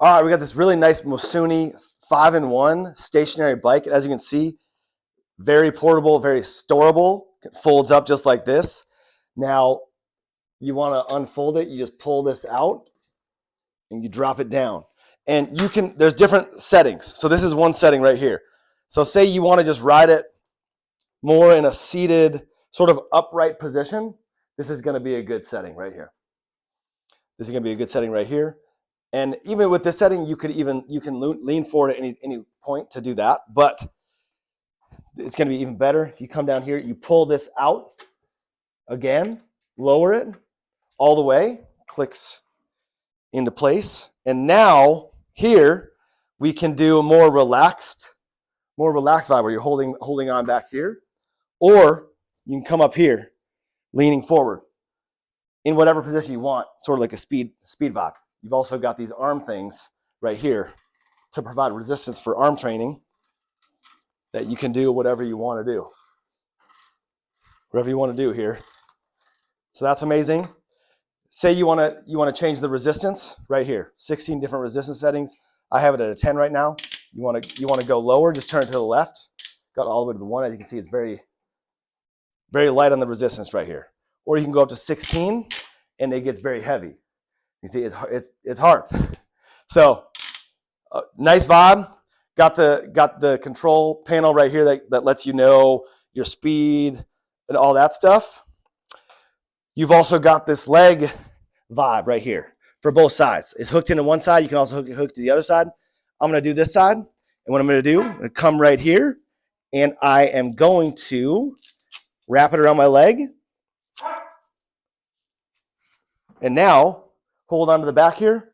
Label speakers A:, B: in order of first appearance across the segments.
A: All right, we got this really nice MOSUNY 5-in-1 stationary bike. As you can see, very portable, very storable. It folds up just like this. Now, you want to unfold it, you just pull this out and you drop it down. And you can, there's different settings. So this is one setting right here. So say you want to just ride it more in a seated, sort of upright position. This is going to be a good setting right here. This is going to be a good setting right here. And even with this setting, you can lean forward at any point to do that. But it's going to be even better if you come down here, you pull this out again, lower it all the way, clicks into place. And now here we can do a more relaxed vibe where you're holding on back here, or you can come up here, leaning forward in whatever position you want, sort of like a speed vibe. You've also got these arm things right here to provide resistance for arm training that you can do whatever you want to do. Whatever you want to do here. So that's amazing. Say you want to change the resistance right here. 16 different resistance settings. I have it at a 10 right now. You want to go lower, just turn it to the left. Got all the way to the 1. As you can see, it's very, very light on the resistance right here. Or you can go up to 16 and it gets very heavy. You see, it's hard. So nice vibe. Got the control panel right here that lets you know your speed and all that stuff. You've also got this leg vibe right here for both sides. It's hooked into one side. You can also hook to the other side. I'm going to do this side. And what I'm going to do, I'm going to come right here. And I am going to wrap it around my leg. And now, hold on to the back here.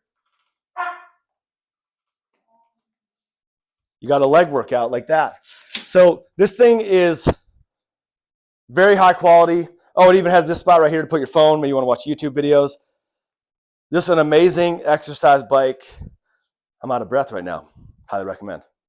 A: You got a leg workout like that. So this thing is very high quality. Oh, it even has this spot right here to put your phone. Maybe you want to watch YouTube videos. This is an amazing exercise bike. I'm out of breath right now. Highly recommend.